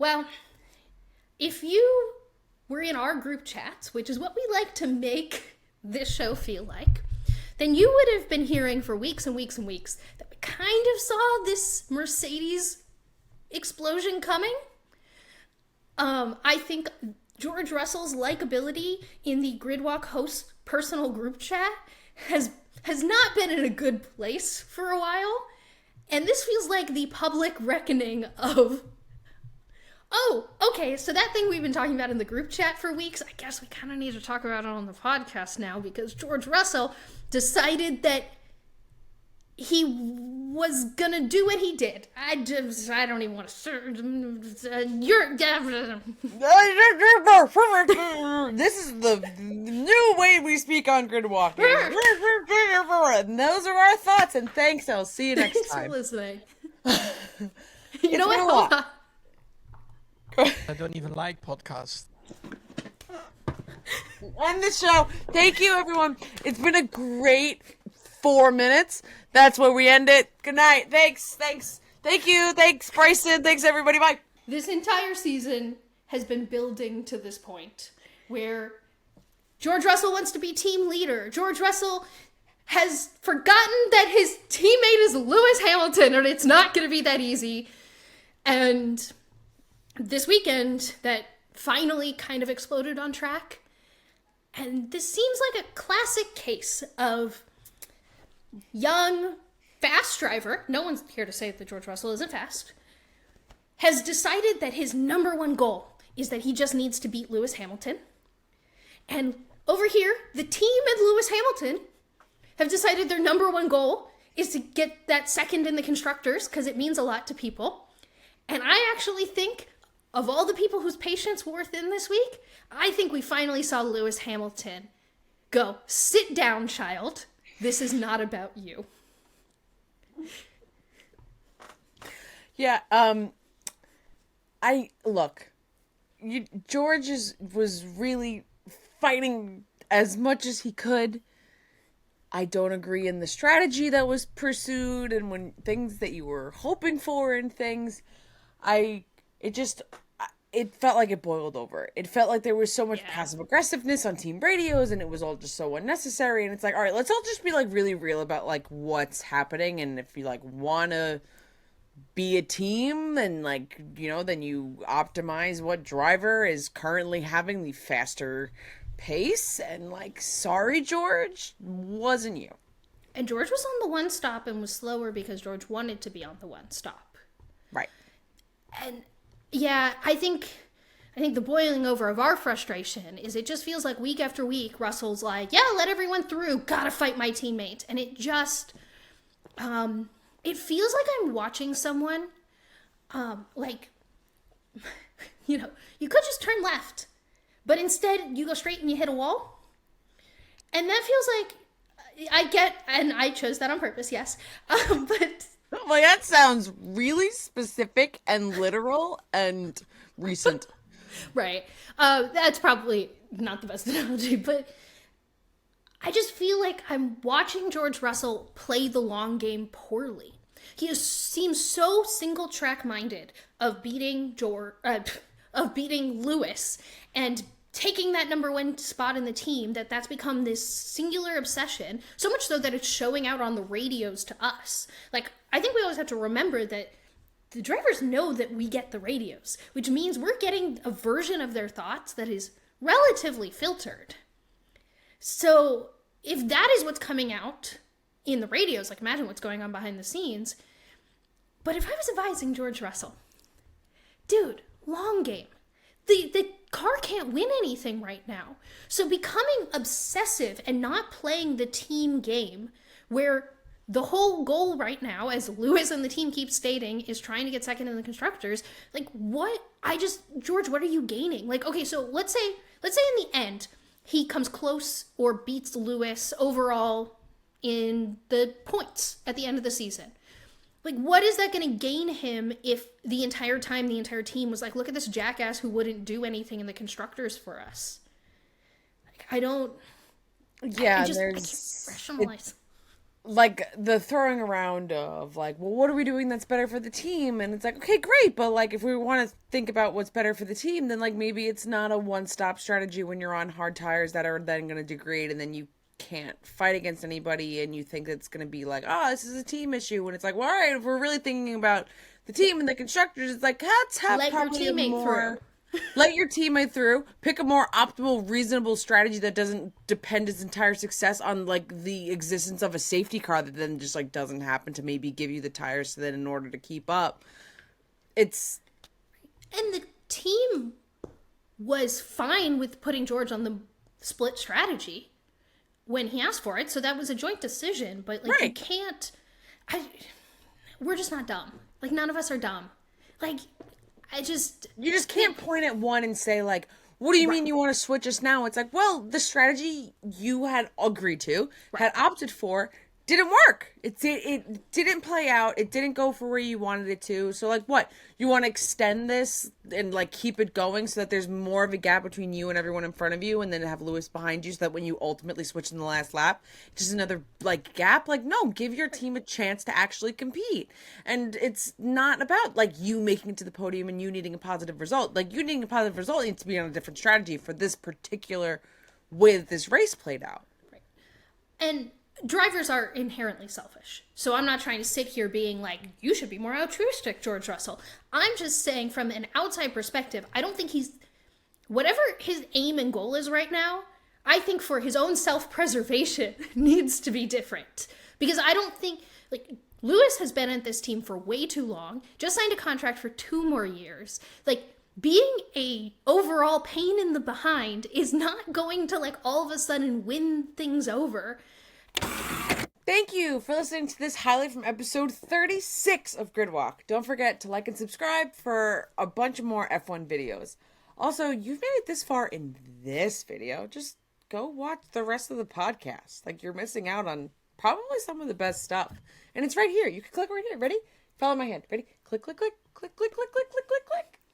Well, if you were in our group chats, which is what we like to make this show feel like, then you would have been hearing for weeks and weeks and weeks that we kind of saw this Mercedes explosion coming. I think George Russell's likability in the Gridwalk host personal group chat has not been in a good place for a while. And this feels like the public reckoning of, oh, okay, so that thing we've been talking about in the group chat for weeks, I guess we kind of need to talk about it on the podcast now, because George Russell decided that he was gonna do what he did. I don't even want to. This is the new way we speak on Grid Walking. And those are our thoughts, and thanks. I'll see you next time. Thanks for listening. You know what? I don't even like podcasts. End the show. Thank you, everyone. It's been a great 4 minutes. That's where we end it. Good night. Thanks. Thank you. Thanks, Bryson. Thanks, everybody. Bye. This entire season has been building to this point where George Russell wants to be team leader. George Russell has forgotten that his teammate is Lewis Hamilton, and it's not going to be that easy. And this weekend, that finally kind of exploded on track. And this seems like a classic case of young, fast driver, no one's here to say that George Russell isn't fast, has decided that his number one goal is that he just needs to beat Lewis Hamilton. And over here, the team and Lewis Hamilton have decided their number one goal is to get that second in the constructors, because it means a lot to people. And I actually think, of all the people whose patience wore thin this week, I think we finally saw Lewis Hamilton go, sit down, child. This is not about you. Yeah, George was really fighting as much as he could. I don't agree in the strategy that was pursued and when things that you were hoping for and things. It felt like it boiled over. It felt like there was so much passive aggressiveness on team radios, and it was all just so unnecessary. And it's like, all right, let's all just be like really real about like what's happening. And if you like want to be a team, and like, you know, then you optimize what driver is currently having the faster pace. And like, sorry, George, wasn't you. And George was on the one stop and was slower because George wanted to be on the one stop. Right. And yeah, I think the boiling over of our frustration is it just feels like week after week, Russell's like, yeah, let everyone through, gotta fight my teammate. And it just, it feels like I'm watching someone, like, you know, you could just turn left, but instead you go straight and you hit a wall. And that feels like, and I chose that on purpose, yes, but... Like, that sounds really specific and literal and recent. Right. That's probably not the best analogy, but I just feel like I'm watching George Russell play the long game poorly. He seems so single track minded of beating Lewis and taking that number one spot in the team, that's become this singular obsession, so much so that it's showing out on the radios to us. Like, I think we always have to remember that the drivers know that we get the radios, which means we're getting a version of their thoughts that is relatively filtered. So if that is what's coming out in the radios, like, imagine what's going on behind the scenes. But if I was advising George Russell, dude, long game. The car can't win anything right now. So becoming obsessive and not playing the team game, where the whole goal right now, as Lewis and the team keep stating, is trying to get second in the constructors. Like, George, what are you gaining? Like, okay, so let's say in the end, he comes close or beats Lewis overall in the points at the end of the season. Like, what is that going to gain him if the entire time the entire team was like, look at this jackass who wouldn't do anything in the constructors for us? Like, I don't... Yeah, I can't rationalize. like the throwing around of like, well, what are we doing that's better for the team? And it's like, okay, great, but like if we want to think about what's better for the team, then like maybe it's not a one-stop strategy when you're on hard tires that are then going to degrade, and then you can't fight against anybody, and you think it's going to be like, oh, this is a team issue, when it's like, well, all right, if we're really thinking about the team and the constructors, it's like, let's have Let your probably teammate more. through. Let your teammate through. Pick a more optimal, reasonable strategy that doesn't depend its entire success on like the existence of a safety car that then just like doesn't happen to maybe give you the tires so that in order to keep up. It's And the team was fine with putting George on the split strategy when he asked for it, so that was a joint decision. But like, you Right. can't. We're just not dumb. Like, none of us are dumb. Like, you just can't point at one and say like, what do you mean you want to switch us now? It's like, well, the strategy you had agreed to, had opted for, didn't work. It didn't play out. It didn't go for where you wanted it to. So like, what? You want to extend this and like keep it going so that there's more of a gap between you and everyone in front of you, and then have Lewis behind you so that when you ultimately switch in the last lap, just another like gap? Like, no, give your team a chance to actually compete. And it's not about like you making it to the podium and you needing a positive result. Like, you needing a positive result needs to be on a different strategy for this particular way that this race played out. Right. And drivers are inherently selfish. So I'm not trying to sit here being like, you should be more altruistic, George Russell. I'm just saying from an outside perspective, I don't think whatever his aim and goal is right now, I think for his own self-preservation needs to be different. Because I don't think, like, Lewis has been at this team for way too long, just signed a contract for 2 more years. Like, being a overall pain in the behind is not going to, like, all of a sudden win things over. Thank you for listening to this highlight from episode 36 of Gridwalk. Don't forget to like and subscribe for a bunch of more F1 videos. Also, you've made it this far in this video. Just go watch the rest of the podcast. Like, you're missing out on probably some of the best stuff. And it's right here. You can click right here. Ready? Follow my hand. Ready? Click, click, click, click, click, click, click, click, click, click.